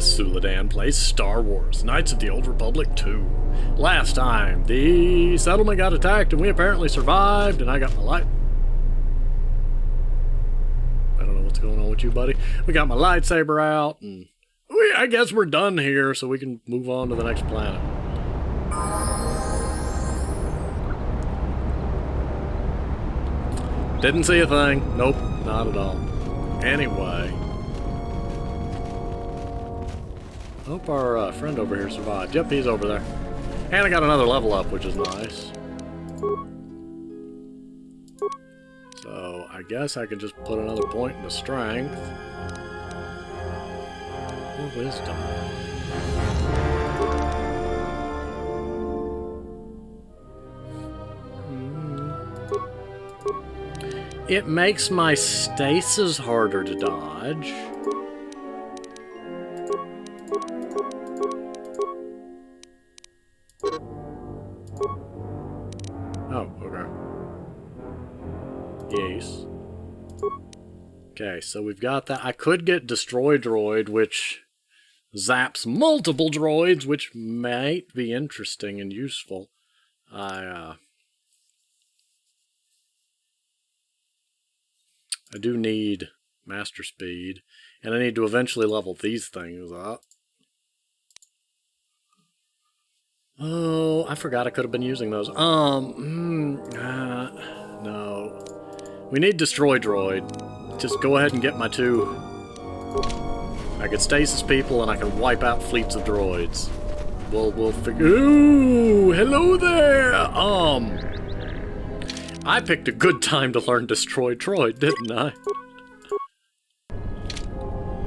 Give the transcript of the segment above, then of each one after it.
this Suladan plays Star Wars, Knights of the Old Republic 2. Last time, the settlement got attacked and we apparently survived, and I got my light... I don't know what's going on with you, buddy. We got my lightsaber out, and I guess we're done here, so we can move on to the next planet. Didn't see a thing. Nope, not at all. Anyway. Hope our friend over here survived. Yep, he's over there. And I got another level up, which is nice. So, I guess I can just put another point into strength. Or wisdom. It makes my stasis harder to dodge. Oh, okay. Yes. Okay, so we've got that. I could get Destroy Droid, which zaps multiple droids, which might be interesting and useful. I do need Master Speed, and I need to eventually level these things up. Oh, I forgot I could have been using those. No. We need Destroy Droid. Just go ahead and get my two. I can stasis people, and I can wipe out fleets of droids. We'll figure... Ooh, hello there! I picked a good time to learn Destroy Droid, didn't I?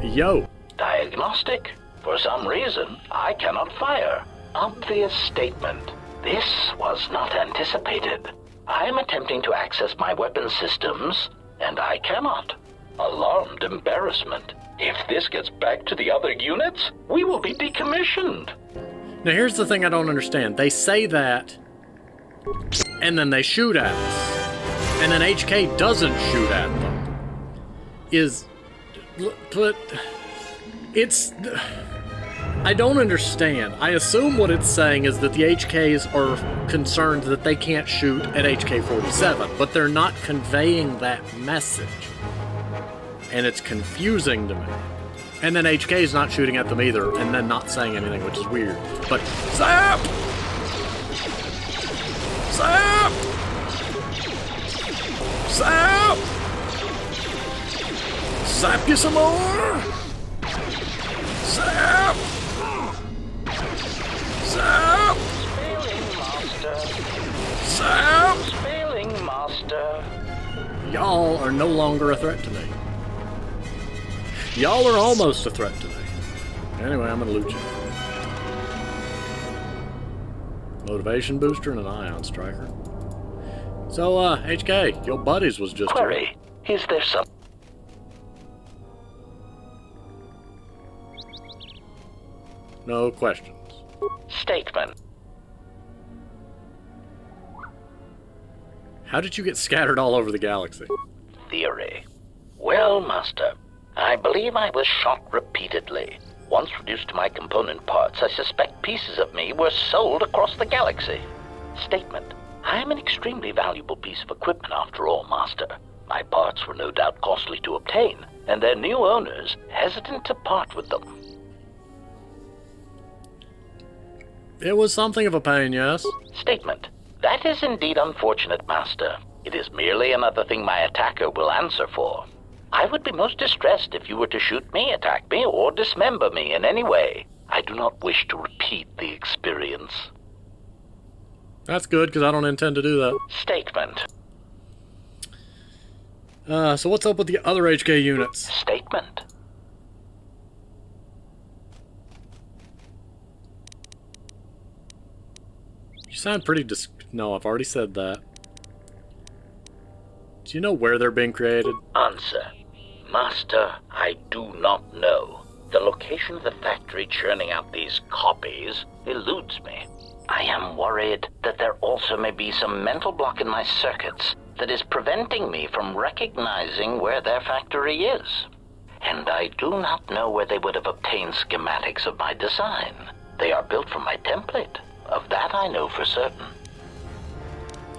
Yo. Diagnostic. For some reason, I cannot fire. Obvious statement. This was not anticipated. I am attempting to access my weapon systems, and I cannot. Alarmed embarrassment. If this gets back to the other units, we will be decommissioned. Now here's the thing I don't understand. They say that, and then they shoot at us. And then HK doesn't shoot at them. But it's... I don't understand. I assume what it's saying is that the HKs are concerned that they can't shoot at HK-47, but they're not conveying that message. And it's confusing to me. And then HK's not shooting at them either, and then not saying anything, which is weird. But, zap! Zap! Zap! Zap you some more! Zap! Zap! Failing master. Zap! Failing master. Y'all are no longer a threat to me. Y'all are almost a threat to me. Anyway, I'm gonna loot you. Motivation booster and an ion striker. So, HK, your buddies was just Query. Is there some... No questions. Statement. How did you get scattered all over the galaxy? Theory. Well, master, I believe I was shot repeatedly. Once reduced to my component parts, I suspect pieces of me were sold across the galaxy. Statement. I am an extremely valuable piece of equipment after all, master. My parts were no doubt costly to obtain, and their new owners hesitant to part with them. It was something of a pain, yes? Statement. That is indeed unfortunate, master. It is merely another thing my attacker will answer for. I would be most distressed if you were to shoot me, attack me, or dismember me in any way. I do not wish to repeat the experience. That's good, because I don't intend to do that. Statement. So what's up with the other HK units? Statement. You sound pretty No, I've already said that. Do you know where they're being created? Answer. Master, I do not know. The location of the factory churning out these copies eludes me. I am worried that there also may be some mental block in my circuits that is preventing me from recognizing where their factory is. and I do not know where they would have obtained schematics of my design. They are built from my template. Of that I know for certain.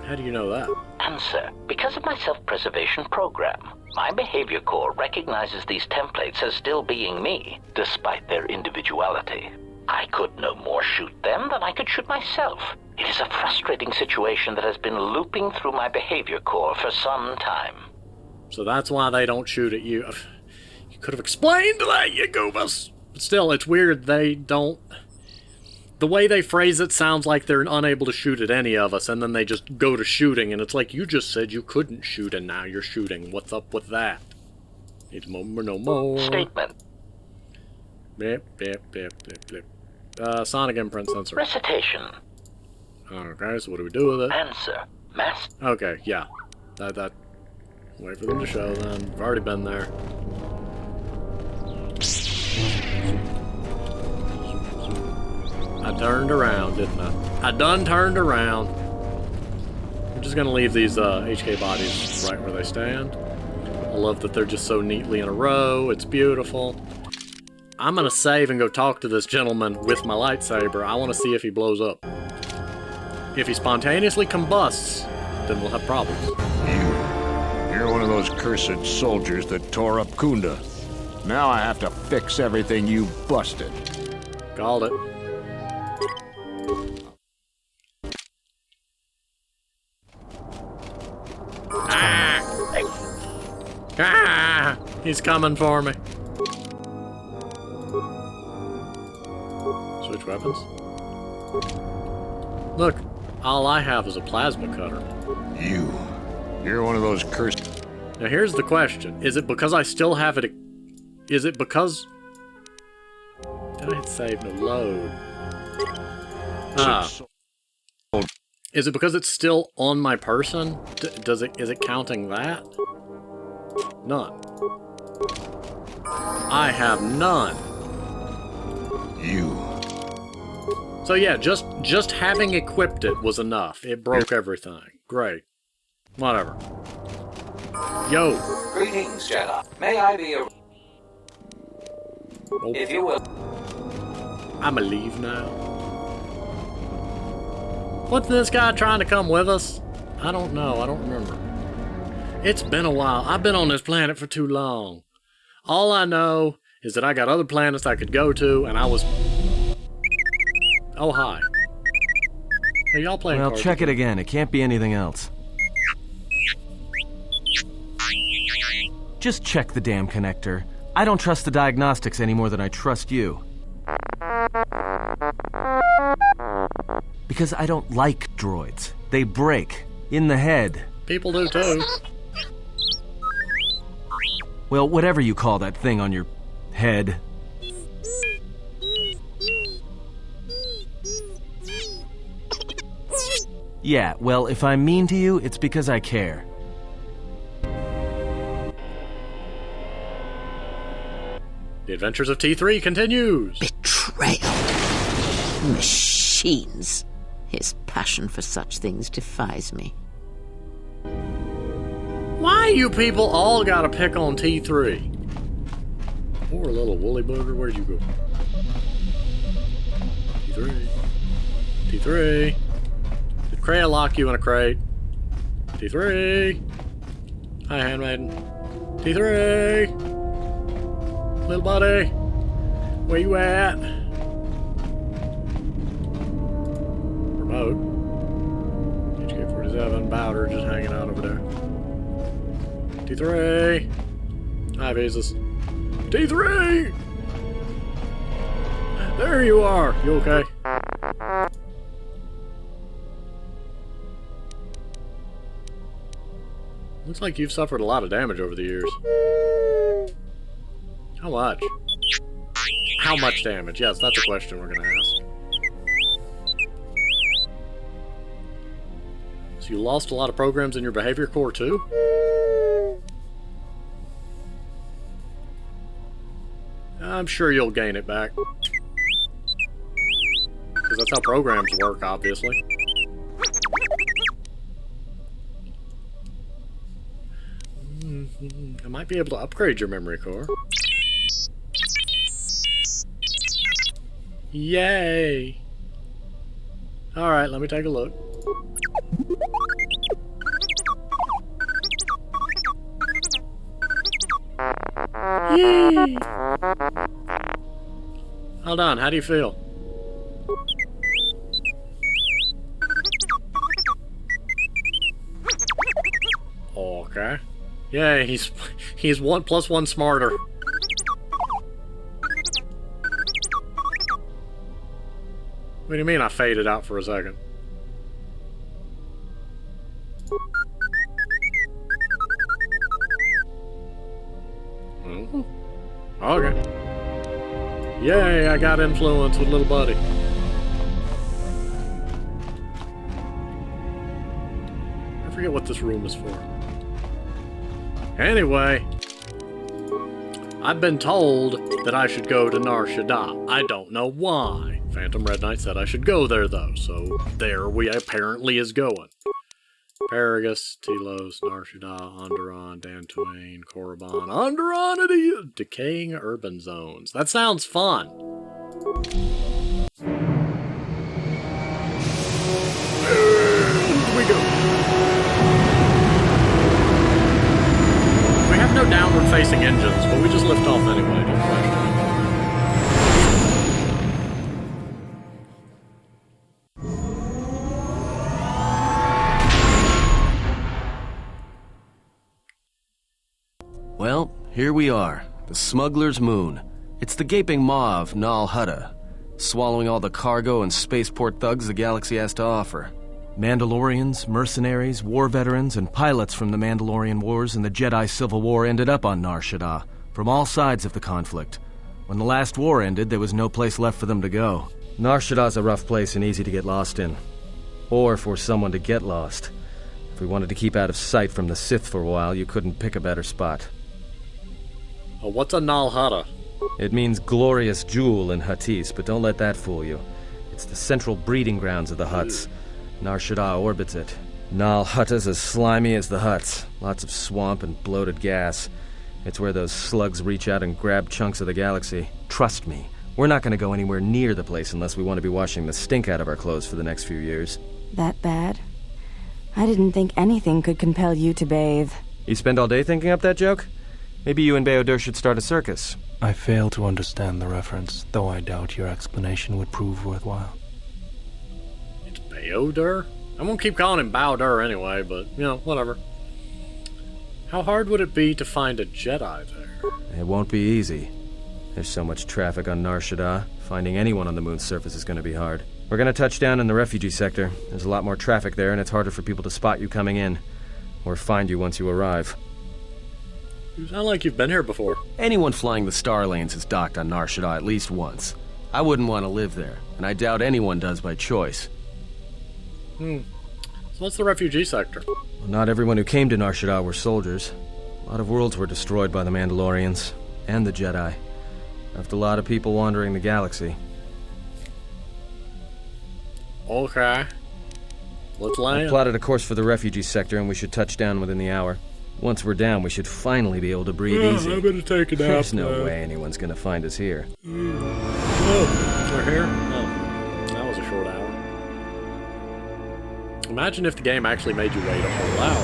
How do you know that? Answer: because of my self-preservation program. My behavior core recognizes these templates as still being me, despite their individuality. I could no more shoot them than I could shoot myself. It is a frustrating situation that has been looping through my behavior core for some time. So that's why they don't shoot at you. You could have explained that, you goofus. But still, it's weird they don't... The way they phrase it sounds like they're unable to shoot at any of us, and then they just go to shooting, and it's like, you just said you couldn't shoot, and now you're shooting. What's up with that? It's more, no more. Statement. Blip, blip, blip, blip, blip. Sonic imprint sensor. Recitation. Okay, so what do we do with it? Answer. Mass. Okay, yeah. That. Wait for them to show then. We've already been there. I turned around, didn't I? I done turned around. I'm just gonna leave these HK bodies right where they stand. I love that they're just so neatly in a row. It's beautiful. I'm gonna save and go talk to this gentleman with my lightsaber. I want to see if he blows up. If he spontaneously combusts, then we'll have problems. You're one of those cursed soldiers that tore up Kunda. Now I have to fix everything you busted. Called it. Ah! He's coming for me. Switch weapons. Look, all I have is a plasma cutter. You're one of those cursed... Now here's the question. Is it because I still have it... Is it because... Did I hit save? No, load. Ah. Is it because it's still on my person? Is it counting that? None. I have none. So yeah, just having equipped it was enough. It broke everything. Great. Whatever. Yo. Greetings, Jedi. May I be a... Oh. If you will. I'ma leave now. What's this guy trying to come with us? I don't know. I don't remember. It's been a while. I've been on this planet for too long. All I know is that I got other planets I could go to, and I was... Oh, hi. Are y'all playing Well, cards check it again. It can't be anything else. Just check the damn connector. I don't trust the diagnostics any more than I trust you. Because I don't like droids. They break. In the head. People do too. Well, whatever you call that thing on your head. Yeah, well, if I'm mean to you, it's because I care. The Adventures of T3 continues. Betrayal. Machines. His passion for such things defies me. Why you people all gotta pick on T3? Poor little woolly booger, where'd you go? T3. T3. Did Kreia lock you in a crate? T3. Hi, handmaiden. T3. Little buddy. Where you at? Remote. HK-47, Bowder just hanging out over there. T3! Hi, Visas. T3! There you are! You okay? Looks like you've suffered a lot of damage over the years. How much? How much damage? Yes, that's a question we're gonna ask. So you lost a lot of programs in your behavior core too? I'm sure you'll gain it back. Because that's how programs work, obviously. I might be able to upgrade your memory core. Yay! Alright, let me take a look. Yay! Hold on, how do you feel? Okay. Yeah, he's 1 + 1 smarter. What do you mean I faded out for a second? Okay. Yay, I got influence with little buddy. I forget what this room is for. Anyway, I've been told that I should go to Nar Shaddaa. I don't know why. Phantom Red Knight said I should go there, though, so there we apparently is going. Paragus, Telos, Nar Shaddaa, Onderon, Dantooine, Korriban, Onderon, and decaying urban zones. That sounds fun. And we go. We have no downward-facing engines, but we just lift off anyway. Don't question it. Well, here we are, the Smuggler's Moon. It's the gaping maw of Nal Hutta, swallowing all the cargo and spaceport thugs the galaxy has to offer. Mandalorians, mercenaries, war veterans, and pilots from the Mandalorian Wars and the Jedi Civil War ended up on Nar Shaddaa, from all sides of the conflict. When the last war ended, there was no place left for them to go. Nar Shaddaa's a rough place and easy to get lost in. Or for someone to get lost. If we wanted to keep out of sight from the Sith for a while, you couldn't pick a better spot. What's a Nal Hutta? It means glorious jewel in Huttese, but don't let that fool you. It's the central breeding grounds of the Hutts. Nar Shaddaa orbits it. Nal Hutta's as slimy as the Hutts. Lots of swamp and bloated gas. It's where those slugs reach out and grab chunks of the galaxy. Trust me, we're not going to go anywhere near the place unless we want to be washing the stink out of our clothes for the next few years. That bad? I didn't think anything could compel you to bathe. You spend all day thinking up that joke? Maybe you and Beodur should start a circus. I fail to understand the reference, though I doubt your explanation would prove worthwhile. It's Beodur? I won't keep calling him Bowdur anyway, but, you know, whatever. How hard would it be to find a Jedi there? It won't be easy. There's so much traffic on Nar Shaddaa. Finding anyone on the moon's surface is going to be hard. We're going to touch down in the refugee sector. There's a lot more traffic there, and it's harder for people to spot you coming in. Or find you once you arrive. You sound like you've been here before. Anyone flying the Star Lanes has docked on Nar Shaddaa at least once. I wouldn't want to live there, and I doubt anyone does by choice. So what's the refugee sector? Well, not everyone who came to Nar Shaddaa were soldiers. A lot of worlds were destroyed by the Mandalorians, and the Jedi. Left a lot of people wandering the galaxy. Okay. Let's land. I plotted a course for the refugee sector, and we should touch down within the hour. Once we're down, we should finally be able to breathe easy. I'm gonna take a nap. There's no way anyone's gonna find us here. Oh, we're here? Oh, that was a short hour. Imagine if the game actually made you wait a whole hour.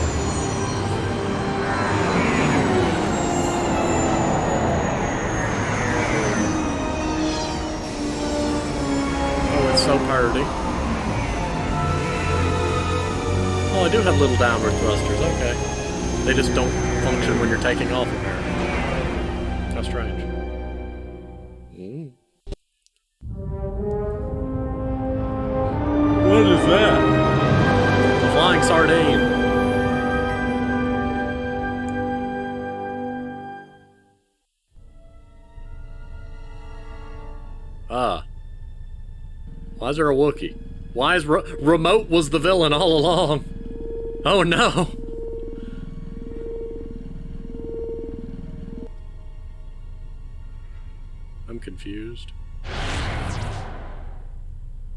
Oh, it's so pretty. Oh, I do have little downward thrusters, okay. They just don't function when you're taking off, apparently. How strange. What is that? The flying sardine. Why is there a Wookiee? Why is Remote was the villain all along? Oh no! I'm confused. A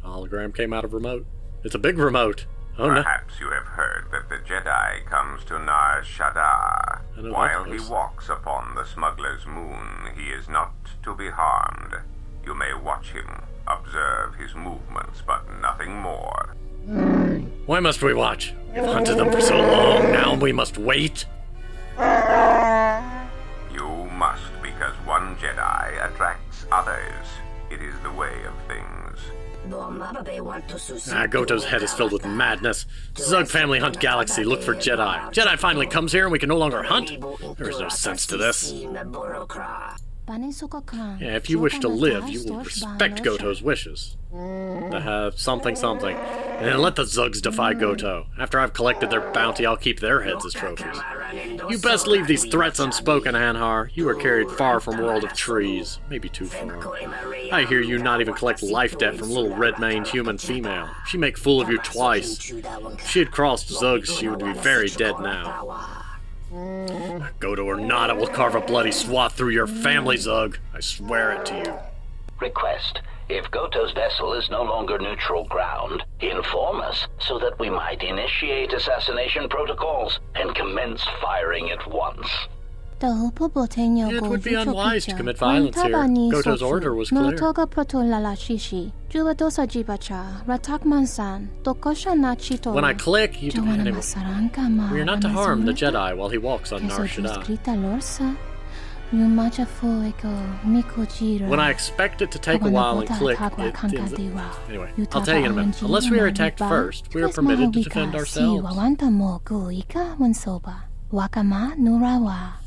hologram came out of Remote. It's a big Remote. Oh no. Perhaps you have heard that the Jedi comes to Nar Shaddaa. While he walks upon the Smuggler's Moon, he is not to be harmed. You may watch him, observe his movements, but nothing more. Why must we watch? We've hunted them for so long, now we must wait? You must, because one Jedi attracts others. It is the way of things. Goto's head is filled with madness. Zug family hunt galaxy, look for Jedi. Jedi finally comes here and we can no longer hunt? There is no sense to this. Yeah, if you wish to live, you will respect Goto's wishes. To have something, and then let the Zugs defy Goto. After I've collected their bounty, I'll keep their heads as trophies. You best leave these threats unspoken, Anhar. You are carried far from World of Trees. Maybe too far. I hear you not even collect life debt from little red-maned human female. She make fool of you twice. If she had crossed Zugs, she would be very dead now. Goto or not, I will carve a bloody swath through your family, Zug. I swear it to you. Request. If Goto's vessel is no longer neutral ground, inform us so that we might initiate assassination protocols and commence firing at once. It would be unwise to commit violence here. Goto's order was clear. When I click, you do anyway. We are not to harm the Jedi while he walks on Nar Shaddaa. When I expect it to take a while and click, it ends up... Anyway, I'll tell you in a minute. Unless we are attacked first, we are permitted to defend ourselves.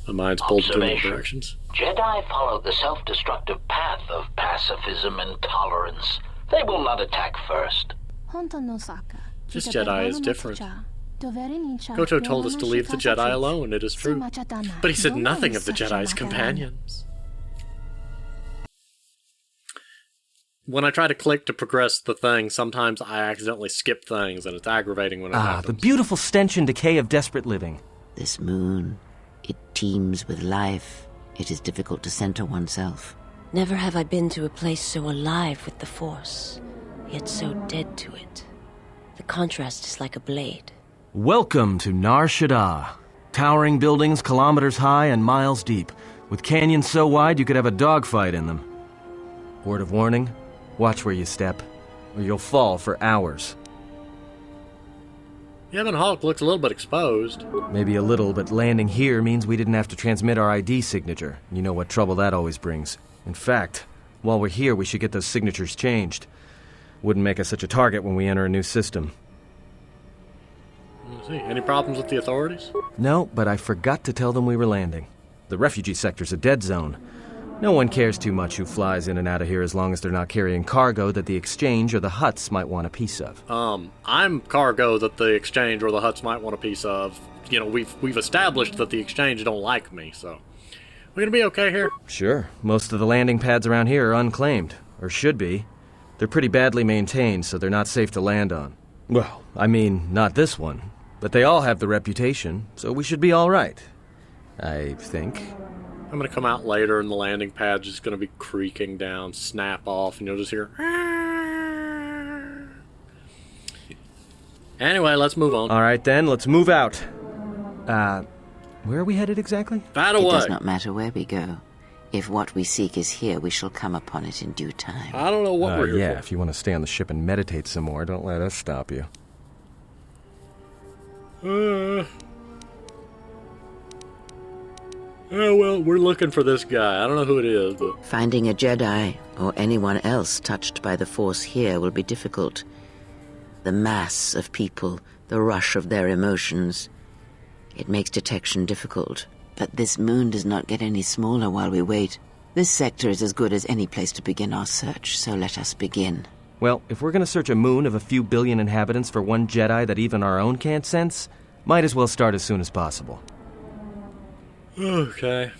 The mind's pulled in all directions. Jedi follow the self-destructive path of pacifism and tolerance. They will not attack first. This Jedi is different. Goto told us to leave the Jedi alone, it is true. But he said nothing of the Jedi's companions. When I try to click to progress the thing, sometimes I accidentally skip things, and it's aggravating when it happens. The beautiful stench and decay of desperate living. This moon, it teems with life. It is difficult to center oneself. Never have I been to a place so alive with the Force, yet so dead to it. The contrast is like a blade. Welcome to Nar Shaddaa. Towering buildings kilometers high and miles deep, with canyons so wide you could have a dogfight in them. Word of warning, watch where you step, or you'll fall for hours. Yevon Hawk looks a little bit exposed. Maybe a little, but landing here means we didn't have to transmit our ID signature. You know what trouble that always brings. In fact, while we're here, we should get those signatures changed. Wouldn't make us such a target when we enter a new system. Let's see. Any problems with the authorities? No, but I forgot to tell them we were landing. The refugee sector's a dead zone. No one cares too much who flies in and out of here as long as they're not carrying cargo that the Exchange or the Hutts might want a piece of. I'm cargo that the Exchange or the Hutts might want a piece of. You know, we've established that the Exchange don't like me, so... We're gonna be okay here? Sure. Most of the landing pads around here are unclaimed, or should be. They're pretty badly maintained, so they're not safe to land on. Well, I mean, not this one. But they all have the reputation, so we should be all right. I think. I'm gonna come out later and the landing pad's just gonna be creaking down, snap off, and you'll just hear... Anyway, let's move on. All right then, let's move out. Where are we headed exactly? That away. It does not matter where we go. If what we seek is here, we shall come upon it in due time. I don't know what we're here yeah, for. If you want to stay on the ship and meditate some more, don't let us stop you. Oh, well, we're looking for this guy. I don't know who it is, but... Finding a Jedi, or anyone else touched by the Force here, will be difficult. The mass of people, the rush of their emotions. It makes detection difficult. But this moon does not get any smaller while we wait. This sector is as good as any place to begin our search, so let us begin. Well, if we're going to search a moon of a few billion inhabitants for one Jedi that even our own can't sense, might as well start as soon as possible. Okay.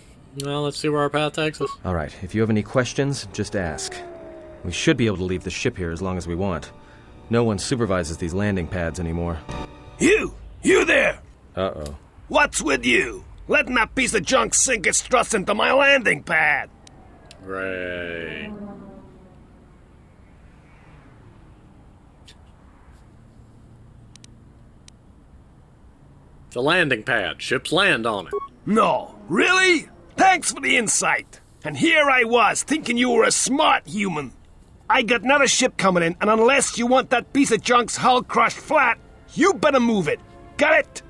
Well, let's see where our path takes us. All right, if you have any questions, just ask. We should be able to leave the ship here as long as we want. No one supervises these landing pads anymore. You there! Uh-oh. What's with you? Letting that piece of junk sink its struts into my landing pad! Great. It's a landing pad. Ships land on it. No, really? Thanks for the insight. And here I was, thinking you were a smart human. I got another ship coming in, and unless you want that piece of junk's hull crushed flat, you better move it. Got it?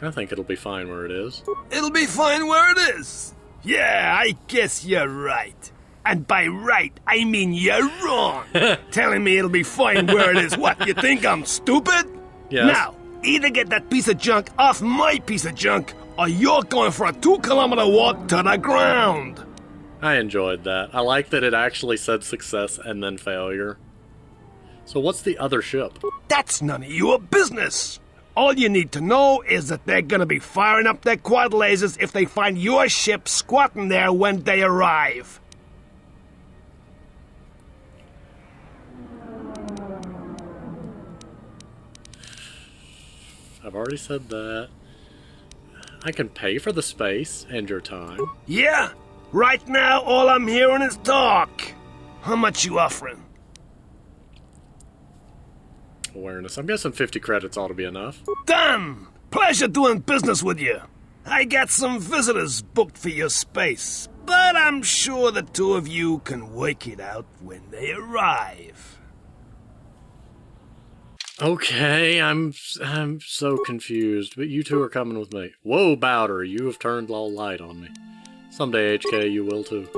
I think it'll be fine where it is. It'll be fine where it is. Yeah, I guess you're right. And by right, I mean you're wrong. Telling me it'll be fine where it is. What, you think I'm stupid? Yes. Now, either get that piece of junk off my piece of junk, or you're going for a 2-kilometer walk to the ground. I enjoyed that. I like that it actually said success and then failure. So what's the other ship? That's none of your business. All you need to know is that they're gonna be firing up their quad lasers if they find your ship squatting there when they arrive. I've already said that. I can pay for the space and your time. Yeah? Right now, all I'm hearing is talk. How much you offering? Awareness. I'm guessing 50 credits ought to be enough. Done! Pleasure doing business with you. I got some visitors booked for your space, but I'm sure the two of you can work it out when they arrive. Okay, I'm so confused, but you two are coming with me. Whoa, Bowder, you have turned all light on me. Someday, HK, you will too.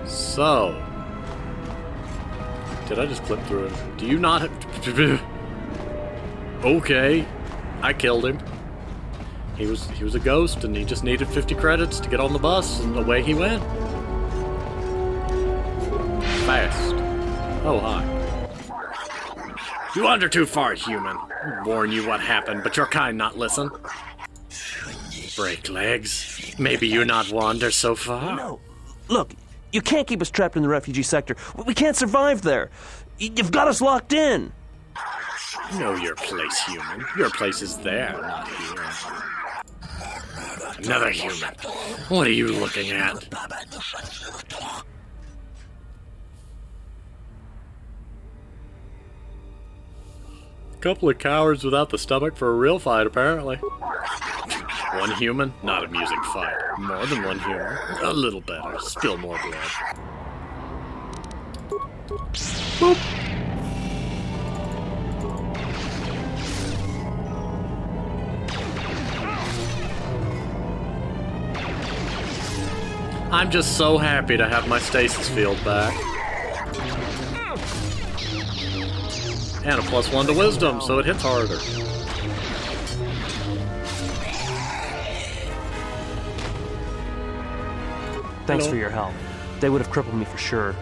So, did I just clip through it? Do you not have... Okay, I killed him. He was a ghost, and he just needed 50 credits to get on the bus, and away he went. Fast. Oh, hi. You wander too far, human. I warn you what happened, but your kind not listen. Break legs. Maybe you not wander so far. No. Look, you can't keep us trapped in the refugee sector. We can't survive there. You've got us locked in. Know your place, human. Your place is there, not here. Another human. What are you looking at? Couple of cowards without the stomach for a real fight, apparently. One human, not a music fight. More than one human, a little better. Spill more blood. Boop. I'm just so happy to have my stasis field back. And a +1 to wisdom, so it hits harder. Thanks for your help. They would have crippled me for sure.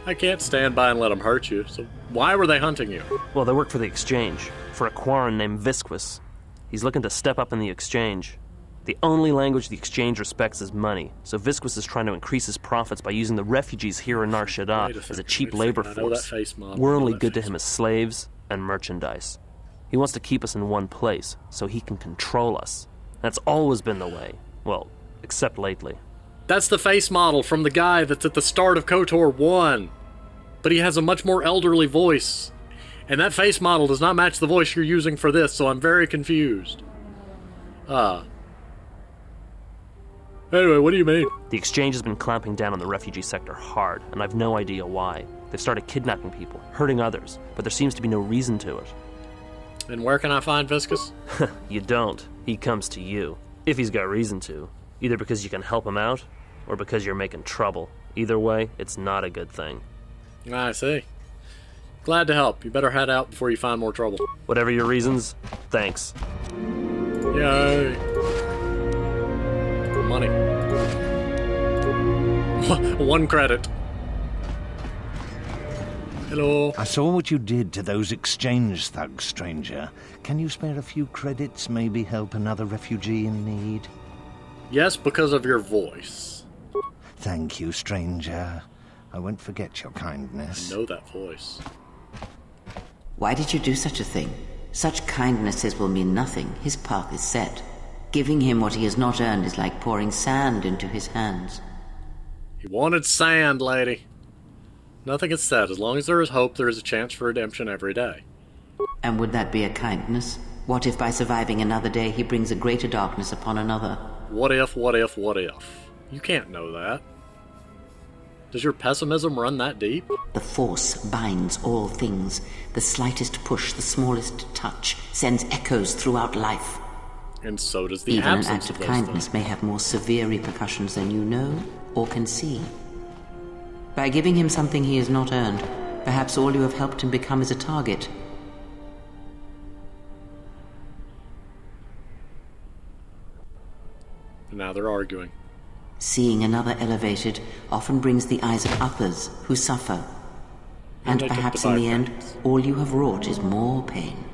I can't stand by and let them hurt you, so why were they hunting you? Well, they work for the Exchange, for a Quarren named Visquis. He's looking to step up in the Exchange. The only language the Exchange respects is money, so Visquis is trying to increase his profits by using the refugees here in Nar Shaddaa as a cheap labor force. We're only good to him as slaves and merchandise. He wants to keep us in one place, so he can control us. That's always been the way. Well, except lately. That's the face model from the guy that's at the start of KOTOR 1. But he has a much more elderly voice. And that face model does not match the voice you're using for this, so I'm very confused. Anyway, what do you mean? The Exchange has been clamping down on the refugee sector hard, and I've no idea why. They've started kidnapping people, hurting others, but there seems to be no reason to it. And where can I find Visquis? You don't. He comes to you. If he's got reason to. Either because you can help him out, or because you're making trouble. Either way, it's not a good thing. I see. Glad to help. You better head out before you find more trouble. Whatever your reasons, thanks. Yay. Money. 1 credit. Hello. I saw what you did to those Exchange thugs, stranger. Can you spare a few credits, maybe help another refugee in need? Yes, because of your voice. Thank you, stranger. I won't forget your kindness. I know that voice. Why did you do such a thing? Such kindnesses will mean nothing. His path is set. Giving him what he has not earned is like pouring sand into his hands. He wanted sand, lady. Nothing is said. As long as there is hope, there is a chance for redemption every day. And would that be a kindness? What if by surviving another day he brings a greater darkness upon another? What if, what if, what if? You can't know that. Does your pessimism run that deep? The Force binds all things. The slightest push, the smallest touch, sends echoes throughout life. And so does the Even absence an act of those kindness things. may have more severe repercussions than you know or can see. By giving him something he has not earned, perhaps all you have helped him become is a target. Now they're arguing. Seeing another elevated often brings the eyes of others who suffer. And they took perhaps the in the end, bypass. all you have wrought is more pain.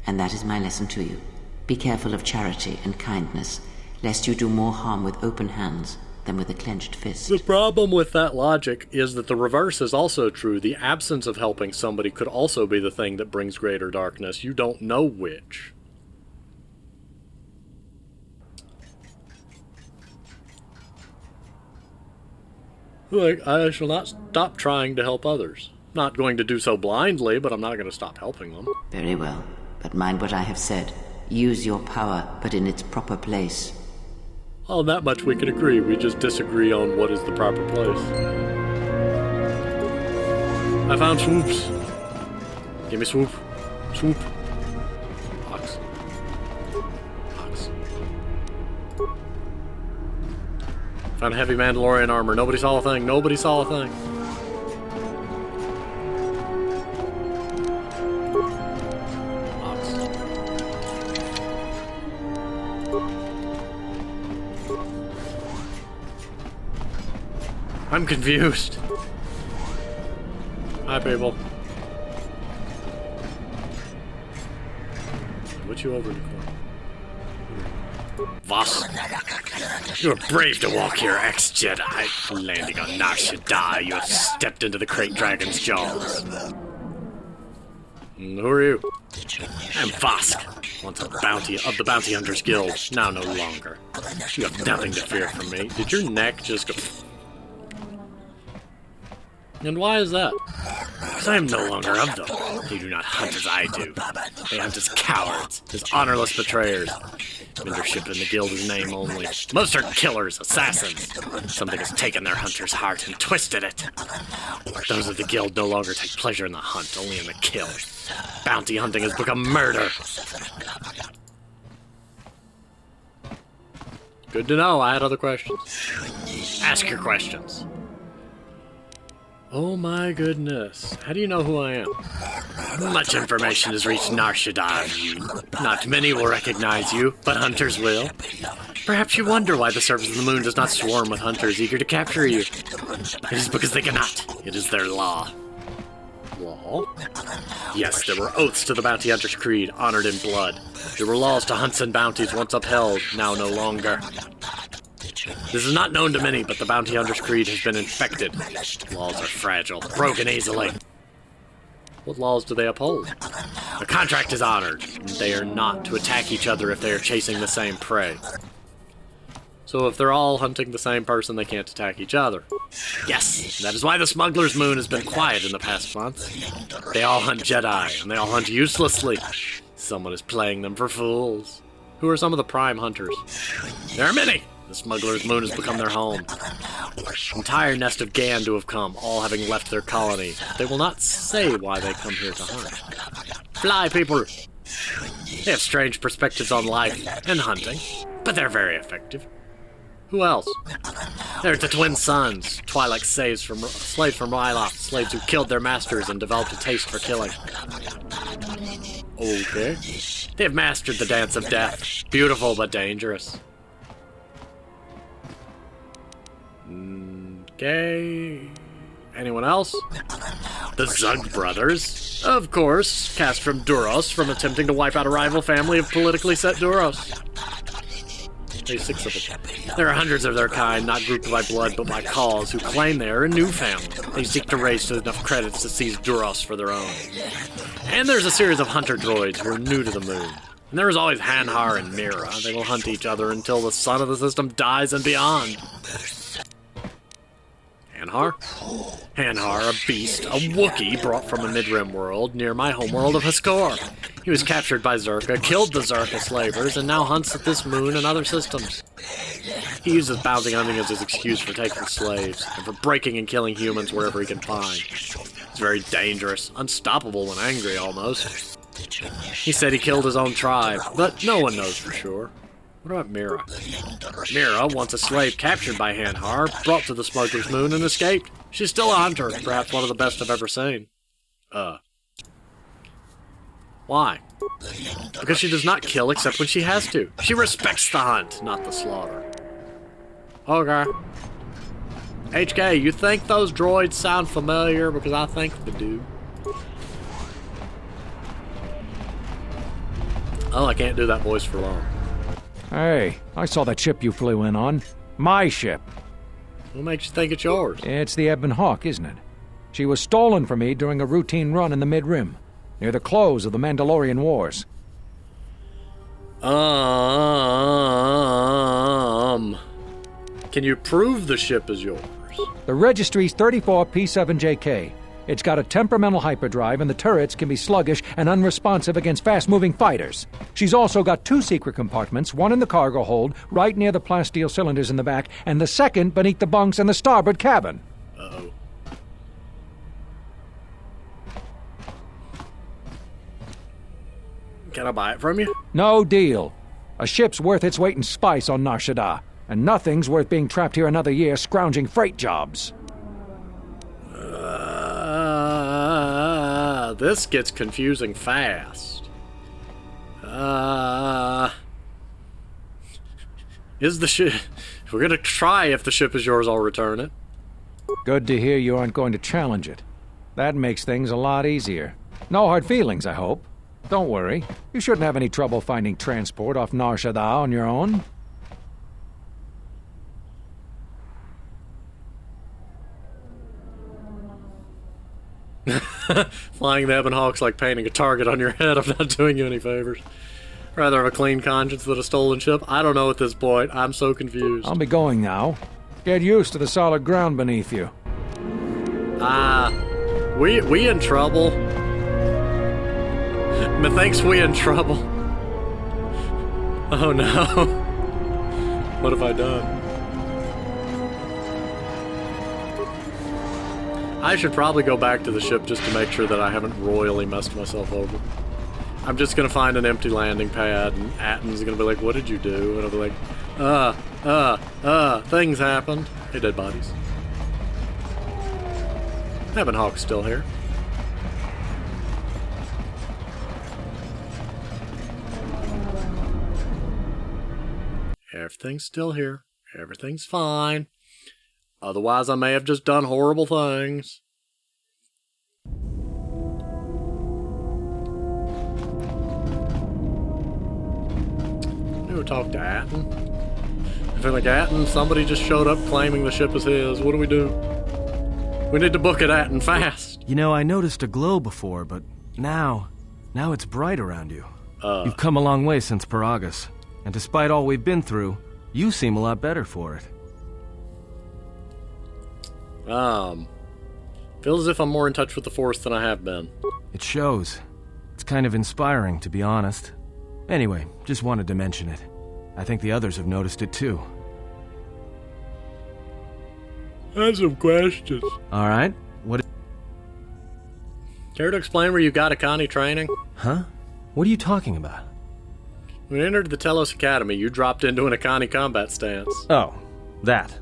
And that is my lesson to you. Be careful of charity and kindness, lest you do more harm with open hands than with a clenched fist. The problem with that logic is that the reverse is also true. The absence of helping somebody could also be the thing that brings greater darkness. You don't know which. Like, I shall not stop trying to help others. Not going to do so blindly, but I'm not going to stop helping them. Very well, but mind what I have said. Use your power, but in its proper place. On that much we can agree. We just disagree on what is the proper place. I found swoops. Give me swoop. Swoop. Ox. Ox. Found heavy Mandalorian armor. Nobody saw a thing. Nobody saw a thing. Ox. I'm confused. Hi, people. Put you over in the corner. Voss. You were brave to walk here, ex-Jedi. Landing on Nar Shaddaa, you have stepped into the Krayt Dragon's jaws. Who are you? I'm Vosk, once a bounty of the Bounty Hunters Guild, now no longer. You have nothing to fear from me. Did your neck just go... And why is that? Because I am no longer of them. They do not hunt as I do. They hunt as cowards, as honorless betrayers. Membership in the guild is name only. Most are killers, assassins. Something has taken their hunter's heart and twisted it. Those of the guild no longer take pleasure in the hunt, only in the kill. Bounty hunting has become murder. Good to know. I had other questions. Ask your questions. Oh my goodness. How do you know who I am? Much information has reached Nar Shaddaa of you. Not many will recognize you, but hunters will. Perhaps you wonder why the surface of the moon does not swarm with hunters eager to capture you. It is because they cannot. It is their law. Law? Yes, there were oaths to the Bounty Hunter's Creed, honored in blood. There were laws to hunts and bounties once upheld, now no longer. This is not known to many, but the Bounty Hunter's Creed has been infected. Laws are fragile, broken easily. What laws do they uphold? A contract is honored, and they are not to attack each other if they are chasing the same prey. So if they're all hunting the same person, they can't attack each other. Yes, that is why the Smuggler's Moon has been quiet in the past month. They all hunt Jedi, and they all hunt uselessly. Someone is playing them for fools. Who are some of the prime hunters? There are many! The Smuggler's Moon has become their home. Entire nest of Gandu have come, all having left their colony. They will not say why they come here to hunt. Fly people! They have strange perspectives on life and hunting, but they're very effective. Who else? There's the Twin Sons, Twi'lek slaves from Ryloth, slaves who killed their masters and developed a taste for killing. Okay. They have mastered the dance of death. Beautiful but dangerous. Okay. Anyone else? The Zug brothers. Of course, cast from Duros from attempting to wipe out a rival family of politically set Duros. There's 6 of them. There are hundreds of their kind, not grouped by blood but by cause, who claim they are a new family. They seek to raise to enough credits to seize Duros for their own. And there's a series of hunter droids who are new to the moon. And there is always Hanhar and Mira. They will hunt each other until the sun of the system dies and beyond. Hanhar. Hanhar, a beast, a Wookiee brought from a mid-rim world near my homeworld of Haskor. He was captured by Zerka, killed the Zerka slavers, and now hunts at this moon and other systems. He uses bounty hunting as his excuse for taking slaves, and for breaking and killing humans wherever he can find. He's very dangerous, unstoppable when angry almost. He said he killed his own tribe, but no one knows for sure. What about Mira? Mira, once a slave captured by Hanhar, brought to the Smuggler's Moon and escaped. She's still a hunter, perhaps one of the best I've ever seen. Why? Because she does not kill except when she has to. She respects the hunt, not the slaughter. Okay. HK, you think those droids sound familiar? Because I think they do. Oh, I can't do that voice for long. Hey, I saw that ship you flew in on. My ship. What makes you think it's yours? It's the Ebon Hawk, isn't it? She was stolen from me during a routine run in the Mid-Rim, near the close of the Mandalorian Wars. Can you prove the ship is yours? The registry's 34 P7JK. It's got a temperamental hyperdrive, and the turrets can be sluggish and unresponsive against fast-moving fighters. She's also got 2 secret compartments, one in the cargo hold, right near the plasteel cylinders in the back, and the second beneath the bunks in the starboard cabin. Uh-oh. Can I buy it from you? No deal. A ship's worth its weight in spice on Nar Shaddaa, and nothing's worth being trapped here another year scrounging freight jobs. This gets confusing fast. Is the ship... We're gonna try if the ship is yours, I'll return it. Good to hear you aren't going to challenge it. That makes things a lot easier. No hard feelings, I hope. Don't worry. You shouldn't have any trouble finding transport off Nar Shaddaa on your own. Flying the Ebon Hawk's like painting a target on your head. I'm not doing you any favors. Rather have a clean conscience than a stolen ship. I don't know at this point. I'm so confused. I'll be going now. Get used to the solid ground beneath you. We in trouble. Methinks we in trouble. Oh no. What have I done? I should probably go back to the ship just to make sure that I haven't royally messed myself over. I'm just gonna find an empty landing pad, and Atton's gonna be like, what did you do? And I'll be like, things happened. Hey, dead bodies. Ebon Hawk's still here. Everything's still here. Everything's fine. Otherwise, I may have just done horrible things. We'll talk to Atton. I feel like Atton, somebody just showed up claiming the ship is his. What do we do? We need to book it, Atton, fast. You know, I noticed a glow before, but now it's bright around you. You've come a long way since Paragus, and despite all we've been through, you seem a lot better for it. Feels as if I'm more in touch with the Force than I have been. It shows. It's kind of inspiring, to be honest. Anyway, just wanted to mention it. I think the others have noticed it too. I have some questions. Alright, what... Care to explain where you got Akani training? Huh? What are you talking about? When you entered the Telos Academy, you dropped into an Akani combat stance. Oh, that.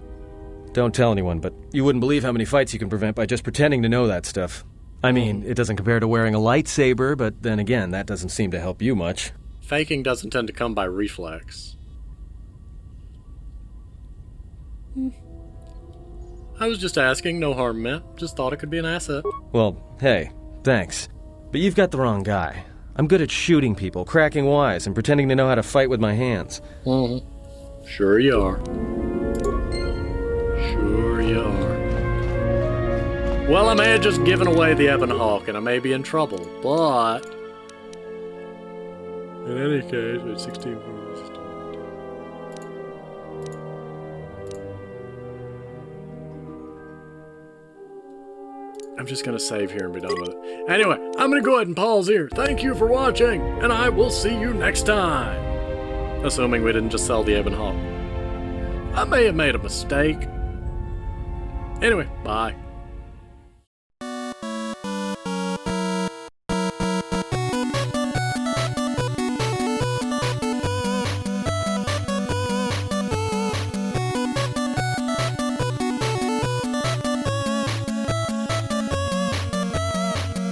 Don't tell anyone, but you wouldn't believe how many fights you can prevent by just pretending to know that stuff. I mean, it doesn't compare to wearing a lightsaber, but then again, that doesn't seem to help you much. Faking doesn't tend to come by reflex. I was just asking, no harm meant. Just thought it could be an asset. Well, hey, thanks. But you've got the wrong guy. I'm good at shooting people, cracking wise, and pretending to know how to fight with my hands. Sure you are. Sure you are. Well, I may have just given away the Ebon Hawk, and I may be in trouble, but... In any case, it's 16 points. I'm just gonna save here and be done with it. Anyway, I'm gonna go ahead and pause here. Thank you for watching, and I will see you next time. Assuming we didn't just sell the Ebon Hawk. I may have made a mistake. Anyway, bye.